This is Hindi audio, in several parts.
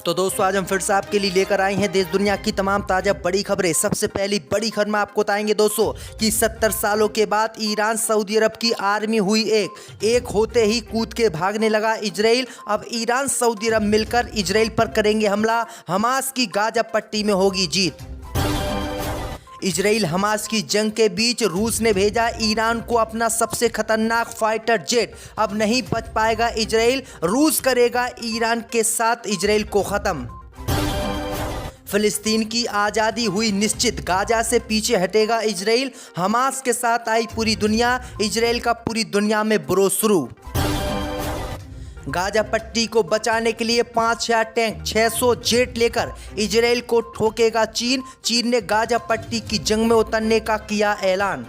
तो दोस्तों आज हम फिर से आपके लिए लेकर आए हैं देश दुनिया की तमाम ताज़ा बड़ी खबरें। सबसे पहली बड़ी खबर में आपको बताएंगे दोस्तों कि 70 सालों के बाद ईरान सऊदी अरब की आर्मी हुई एक होते ही कूद के भागने लगा इजराइल। अब ईरान सऊदी अरब मिलकर इजराइल पर करेंगे हमला, हमास की गाजा पट्टी में होगी जीत। इजराइल हमास की जंग के बीच रूस ने भेजा ईरान को अपना सबसे खतरनाक फाइटर जेट। अब नहीं बच पाएगा इजराइल, रूस करेगा ईरान के साथ इजराइल को खत्म। फिलिस्तीन की आज़ादी हुई निश्चित, गाजा से पीछे हटेगा इजराइल। हमास के साथ आई पूरी दुनिया, इजराइल का पूरी दुनिया में विरोध शुरू। गाजा पट्टी को बचाने के लिए 5000 टैंक 600 जेट लेकर इजराइल को ठोकेगा चीन। चीन ने गाजा पट्टी की जंग में उतरने का किया ऐलान।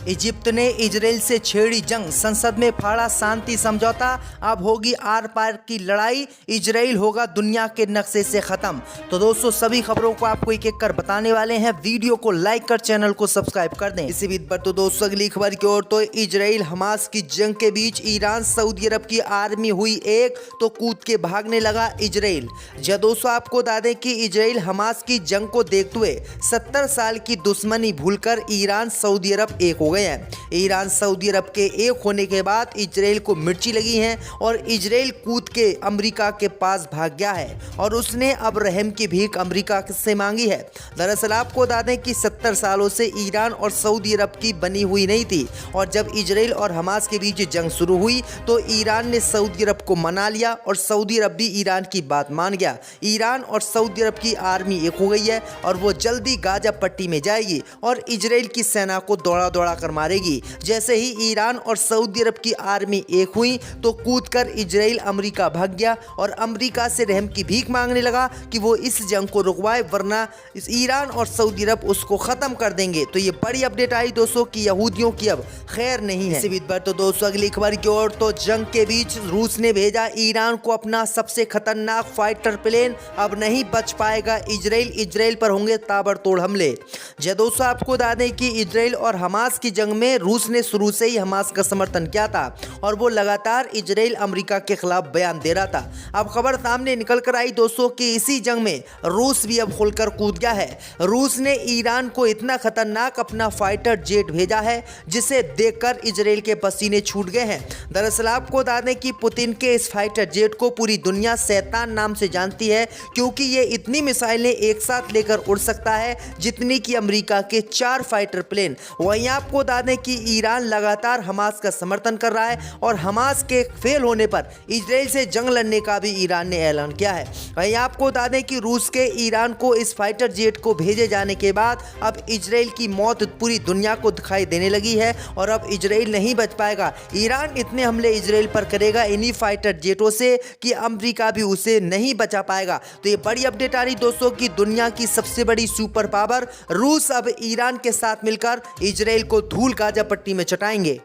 इजिप्ट ने इजराइल से छेड़ी जंग, संसद में फाड़ा शांति समझौता। अब होगी आर पार की लड़ाई, इजराइल होगा दुनिया के नक्शे से खत्म। तो दोस्तों सभी खबरों को आपको एक एक कर बताने वाले हैं। वीडियो को लाइक कर चैनल को सब्सक्राइब कर दें। इसी बीच पर तो दोस्तों अगली खबर की ओर, तो इजराइल हमास की जंग के बीच ईरान सऊदी अरब की आर्मी हुई एक, तो कूद के भागने लगा इजराइल। जब दोस्तों आपको बता दें कि इजराइल हमास की जंग को देखते हुए 70 साल की दुश्मनी भूलकर ईरान सऊदी अरब एक हो गए हैं। ईरान सऊदी अरब के एक होने के बाद इजराइल को मिर्ची लगी है और इजराइल कूद के अमेरिका के पास भाग गया है और उसने अब रहम की भीख अमेरिका से मांगी है। दरअसल आपको बता दें कि 70 सालों से ईरान और सऊदी अरब की बनी हुई नहीं थी और जब इजराइल और हमास के बीच जंग शुरू हुई तो ईरान ने सऊदी अरब को मना लिया और सऊदी अरब भी ईरान की बात मान गया। ईरान और सऊदी अरब की आर्मी एक हो गई है और वो जल्दी गाजा पट्टी में जाएगी और इजराइल की सेना को दौड़ा दौड़ा कर मारेगी। जैसे ही ईरान और सऊदी अरब की आर्मी एक हुई तो कूदकर इजराइल अमेरिका भाग गया और अमेरिका से रहम की भीख मांगने लगा कि वो इस जंग को रुकवाए, वरना इस ईरान और सऊदी अरब उसको खत्म कर देंगे। तो ये बड़ी अपडेट आई दोस्तों कि यहूदियों की अब खैर नहीं है। इसी बीच पर तो दोस्तों अगली खबर की ओर, तो जंग के बीच रूस ने भेजा ईरान को अपना सबसे खतरनाक फाइटर प्लेन। अब नहीं बच पाएगा इजराइल पर होंगे ताबड़तोड़ हमले। जय दोस्तों आपको बता दें कि इजराइल और हमास की जंग में रूस ने शुरू से ही हमास का समर्थन किया था और वो लगातार इजराइल अमेरिका के खिलाफ बयान दे रहा था। अब खबर सामने निकल कर आई दोस्तों कि इसी जंग में रूस भी अब खुलकर कूद गया है। रूस ने ईरान को इतना खतरनाक अपना फाइटर जेट भेजा है जिसे देखकर इजराइल के पसीने छूट गए हैं। दरअसल आपको बता दें कि पुतिन के इस फाइटर जेट को पूरी दुनिया शैतान नाम से जानती है क्योंकि ये इतनी मिसाइलें एक साथ लेकर उड़ सकता है जितनी कि अमेरिका के 4 फाइटर प्लेन। वहीं आपको बता दें कि ईरान लगातार हमास का समर्थन कर रहा है और हमास के फेल होने पर इजराइल से जंग लड़ने का भी ईरान ने ऐलान किया है। वहीं आपको बता दें कि रूस के ईरान को इस फाइटर जेट को भेजे जाने के बाद अब इजराइल की मौत पूरी दुनिया को दिखाई देने लगी है और अब इजराइल नहीं बच पाएगा। ईरान इतने हमले इजराइल पर करेगा इन्हीं फाइटर जेटों से कि अमेरिका भी उसे नहीं बचा पाएगा। तो ये बड़ी अपडेट आ रही दोस्तों कि दुनिया की सबसे बड़ी सुपर पावर रूस अब ईरान के साथ मिलकर इजराइल को धूल गाजा पट्टी में चटाएंगे।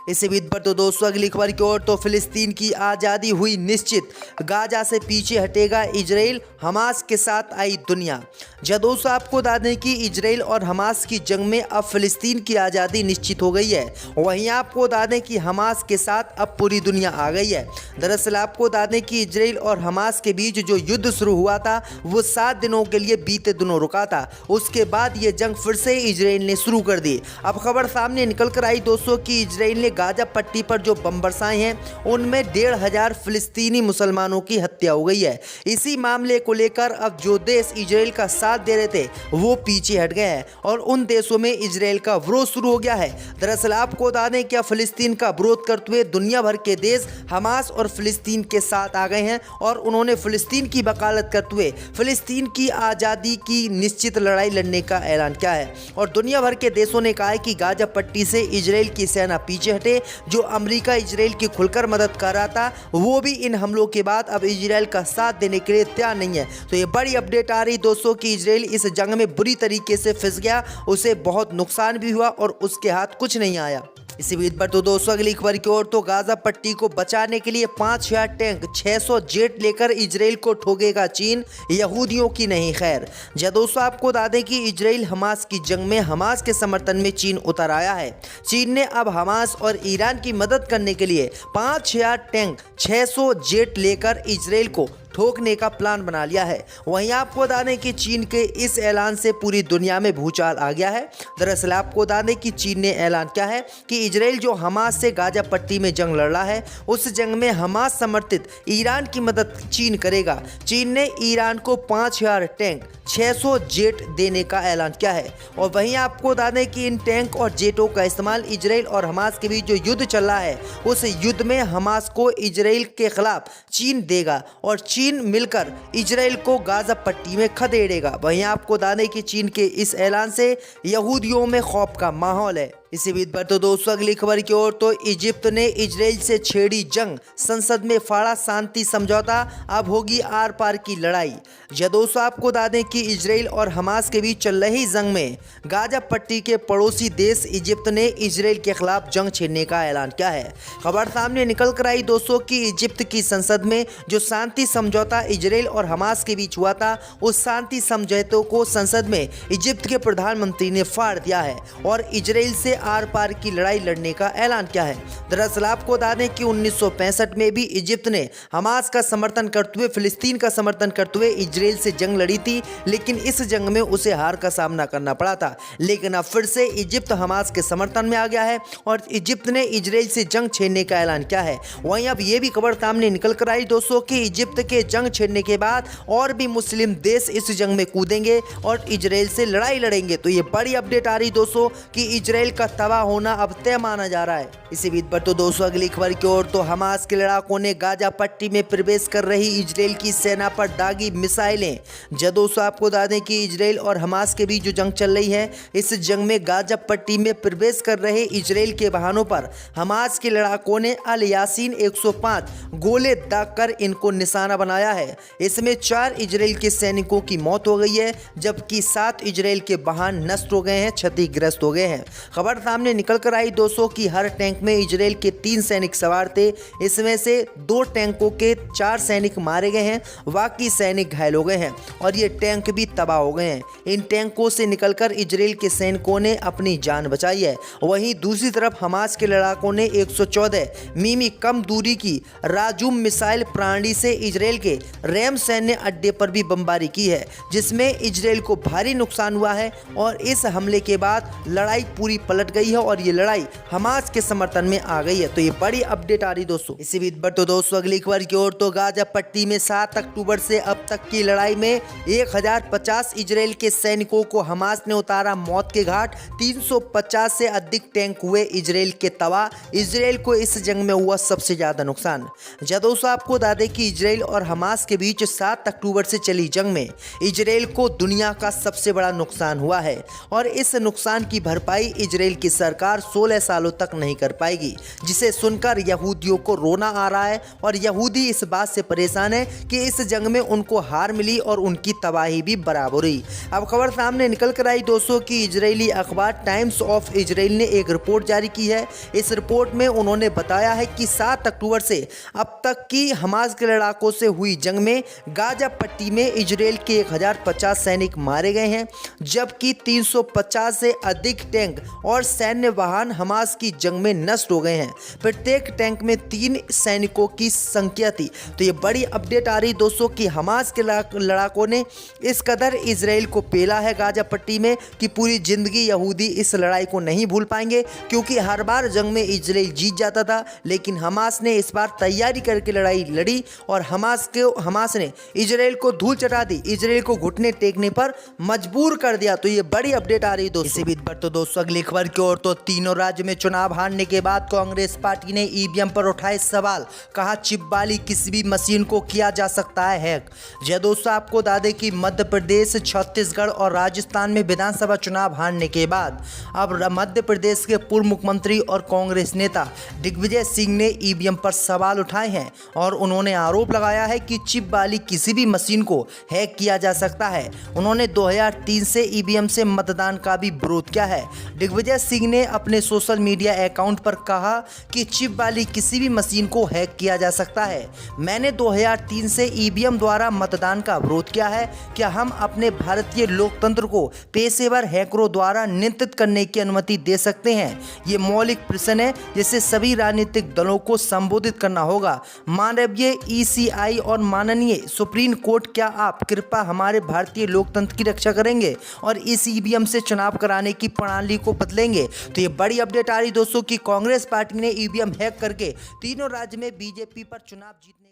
इसी बीच पर तो दोस्तों अगली खबर की ओर, तो फिलिस्तीन की आज़ादी हुई निश्चित, गाजा से पीछे हटेगा इजराइल। हमास के साथ आई दुनिया। जब दोस्तों आपको बता दें कि इजराइल और हमास की जंग में अब फिलिस्तीन की आज़ादी निश्चित हो गई है। वहीं आपको बता दें कि हमास के साथ अब पूरी दुनिया आ गई है। दरअसल आपको बता दें कि इजराइल और हमास के बीच जो युद्ध शुरू हुआ था वो 7 दिनों के लिए बीते दिनों रुका था। उसके बाद ये जंग फिर से इजराइल ने शुरू कर दी। अब खबर सामने निकल कर आई दोस्तों कि इजराइल ने गाजा पट्टी पर जो बम बरसाए हैं उनमें 1500 फिलिस्तीनी मुसलमानों की हत्या हो गई है। इसी मामले को लेकर अब जो देश इजराइल का साथ दे रहे थे वो पीछे हट गए हैं और उन देशों में इजराइल का विरोध शुरू हो गया है। दरअसल आपको बता दें कि फिलिस्तीन का विरोध करते हुए दुनिया भर के देश हमास और फिलिस्तीन के साथ आ गए हैं और उन्होंने फिलिस्तीन की वकालत करते हुए फिलिस्तीन की आज़ादी की निश्चित लड़ाई लड़ने का ऐलान किया है और दुनिया भर के देशों ने कहा है कि गाजा पट्टी से इजराइल की सेना पीछे हटे। जो अमेरिका इजराइल की खुलकर मदद कर रहा था वो भी इन हमलों के बाद अब इजराइल का साथ देने के लिए तैयार नहीं है। तो ये बड़ी अपडेट आ रही दोस्तों कि इजराइल इस जंग में बुरी तरीके से फंस गया, उसे बहुत नुकसान भी हुआ और उसके हाथ कुछ नहीं आया। इसी बीच पर तो दोस्तों अगली खबर की ओर, तो गाजा पट्टी को बचाने के लिए 5000 टैंक 600 जेट लेकर इजराइल को ठोकेगा चीन, यहूदियों की नहीं खैर। जब दोस्तों आपको बता दें कि इजराइल हमास की जंग में हमास के समर्थन में चीन उतर आया है। चीन ने अब हमास और ईरान की मदद करने के लिए 5000 टैंक 600 जेट लेकर इजराइल को ठोकने का प्लान बना लिया है। वहीं आपको बता दें कि चीन के इस ऐलान से पूरी दुनिया में भूचाल आ गया है। दरअसल आपको बता दें कि चीन ने ऐलान किया है कि इजराइल जो हमास से गाजा पट्टी में जंग लड़ रहा है, उस जंग में हमास समर्थित ईरान की मदद चीन करेगा। चीन ने ईरान को 5000 टैंक 600 जेट देने का ऐलान किया है। और वहीं आपको बता दें कि इन टैंक और जेटों का इस्तेमाल इजराइल और हमास के बीच जो युद्ध चल रहा है, उस युद्ध में हमास को इजराइल के खिलाफ चीन देगा और चीन मिलकर इजराइल को गाजा पट्टी में खदेड़ेगा। वहीं आपको बता दें कि चीन के इस ऐलान से यहूदियों में खौफ का माहौल है। इसी बीच पर तो दोस्तों अगली खबर की ओर तो इजिप्ट ने इजराइल से छेड़ी जंग, संसद में फाड़ा शांति समझौता, अब होगी आर पार की लड़ाई। या दोस्तों आपको बता दें कि इजराइल और हमास के बीच चल रही जंग में गाजा पट्टी के पड़ोसी देश इजिप्ट ने इजराइल के खिलाफ जंग छेड़ने का ऐलान किया है। खबर सामने निकल कर आई दोस्तों कि इजिप्ट की संसद में जो शांति समझौता इजराइल और हमास के बीच हुआ था, उस शांति समझौते को संसद में इजिप्ट के प्रधानमंत्री ने फाड़ दिया है और इजराइल से आर पार की लड़ाई लड़ने का ऐलान किया है। दरअसल आपको बता दें कि 1965 में भी इजिप्ट ने हमास का समर्थन करते हुए, फिलिस्तीन का समर्थन करते हुए इजराइल से जंग लड़ी थी, लेकिन इस जंग में उसे हार का सामना करना पड़ा था। लेकिन अब फिर से इजिप्ट हमास के समर्थन में आ गया है और इजिप्ट ने इजराइल से जंग छेड़ने का ऐलान किया है। वहीं अब यह भी खबर सामने निकल कर आई दोस्तों कि इजिप्ट के जंग छेड़ने के बाद और भी मुस्लिम देश इस जंग में कूदेंगे और इजराइल से लड़ाई लड़ेंगे। तो ये बड़ी अपडेट आ रही दोस्तों कि इजराइल का तबाह होना अब तय माना जा रहा है। इसी बीच पर तो दोस्तों अगली खबर की ओर तो हमास के लड़ाकों ने गाजा पट्टी में प्रवेश कर रही इजराइल की सेना पर दागी मिसाइलें। जब दोस्तों आपको बता दें कि इजराइल और हमास के बीच जो जंग चल रही है, इस जंग में गाजा पट्टी में प्रवेश कर रहे इजराइल के वाहनों पर हमास के लड़ाकों ने अल यासीन 105 गोले दागकर इनको निशाना बनाया है। इसमें 4 इजराइल के सैनिकों की मौत हो गई है, जबकि 7 इजराइल के वाहन नष्ट हो गए हैं, क्षतिग्रस्त हो गए हैं। खबर सामने निकल कर आई दोस्तों कि हर टैंक में इजराइल के 3 सैनिक सवार थे। इसमें से 2 टैंकों के 4 सैनिक मारे गए हैं, बाकी सैनिक घायल हो गए हैं और ये टैंक भी तबाह हो गए हैं। इन टैंकों से निकलकर इजराइल के सैनिकों ने अपनी जान बचाई है। वहीं दूसरी तरफ हमास के लड़ाकों ने 114 मिमी कम दूरी की राजूम मिसाइल प्रणाली से इजराइल के रैम सैन्य अड्डे पर भी बमबारी की है, जिसमें इजराइल को भारी नुकसान हुआ है और इस हमले के बाद लड़ाई पूरी पलट गई है और ये लड़ाई हमास के समर्थन में आ गई है। तो ये बड़ी अपडेट आ रही दोस्तों। इसी बीच पर तो दोस्तों अगली खबर की ओर तो गाजा पट्टी में 7 अक्टूबर से अब तक की लड़ाई में 1050 इजराइल के सैनिकों को हमास ने उतारा मौत के घाट। 350 से अधिक टैंक हुए इजराइल के तबाह। इजराइल को इस जंग में हुआ सबसे ज्यादा नुकसान। दोस्तों आपको बता दें कि इजराइल और हमास के बीच 7 अक्टूबर से चली जंग में इजराइल को दुनिया का सबसे बड़ा नुकसान हुआ है और इस नुकसान की भरपाई इजराइल की सरकार 16 सालों तक नहीं कर पाएगी, जिसे सुनकर यहूदियों को रोना आ रहा है और यहूदी इस बात से परेशान है कि इस जंग में उनको हार मिली और उनकी तबाही भी बराबर हुई। अब खबर सामने निकल कर आई दोस्तों कि इजरायली अखबार टाइम्स ऑफ इजराइल ने एक रिपोर्ट जारी की है। इस रिपोर्ट में उन्होंने बताया है कि 7 अक्टूबर से अब तक की हमास के लड़ाकों से हुई जंग में गाजा पट्टी में इजराइल के 1050 सैनिक मारे गए हैं, जबकि 350 से अधिक टैंक और सैन्य वाहन हमास की जंग में नष्ट हो गए हैं। प्रत्येक टैंक में 3 सैनिकों की संख्या थी। तो ये बड़ी अपडेट आ रही दोस्तों कि हमास के लड़ाकों ने इस कदर इजराइल को पेला है गाजा पट्टी में कि पूरी जिंदगी यहूदी इस लड़ाई को नहीं भूल पाएंगे, क्योंकि हर बार जंग में इजराइल जीत जाता था, लेकिन हमास ने इस बार तैयारी करके लड़ाई लड़ी और हमास ने इजराइल को धूल चटा दी, इजराइल को घुटने टेकने पर मजबूर कर दिया। तो ये बड़ी अपडेट आ रही दोस्तों। इसी बीच पर तो दोस्तों अगली खबर की ओर तो तीनों राज्य में चुनाव हारने के बाद कांग्रेस पार्टी ने ईवीएम पर उठाए सवाल, कहा चिप वाली किसी भी मशीन को किया जा सकता है हैक। दोस्तों आपको बता दें कि मध्य प्रदेश, छत्तीसगढ़ और राजस्थान में विधानसभा चुनाव हारने के बाद अब मध्य प्रदेश के पूर्व मुख्यमंत्री और कांग्रेस नेता दिग्विजय सिंह ने ईवीएम पर सवाल उठाए हैं और उन्होंने आरोप लगाया है कि चिप वाली किसी भी मशीन को हैक किया जा सकता है। उन्होंने 2003 से ईवीएम से मतदान का भी विरोध किया है। दिग्विजय सिंह ने अपने सोशल मीडिया अकाउंट पर कहा कि चिप वाली किसी भी मशीन को हैक किया जा सकता है। मैंने 2003 से ईवीएम द्वारा मतदान का विरोध किया है। क्या हम अपने भारतीय लोकतंत्र को पेशेवर हैकरों द्वारा नियंत्रित करने की अनुमति दे सकते हैं? ये मौलिक प्रश्न है जिसे सभी राजनीतिक दलों को संबोधित करना होगा। माननीय ईसीआई और माननीय सुप्रीम कोर्ट, क्या आप कृपया हमारे भारतीय लोकतंत्र की रक्षा करेंगे और इस ईवीएम से चुनाव कराने की प्रणाली को बदलेंगे? तो ये बड़ी अपडेट आ रही दोस्तों कि कांग्रेस पार्टी ने ईवीएम हैक करके तीनों राज्य में बीजेपी पर चुनाव जीतने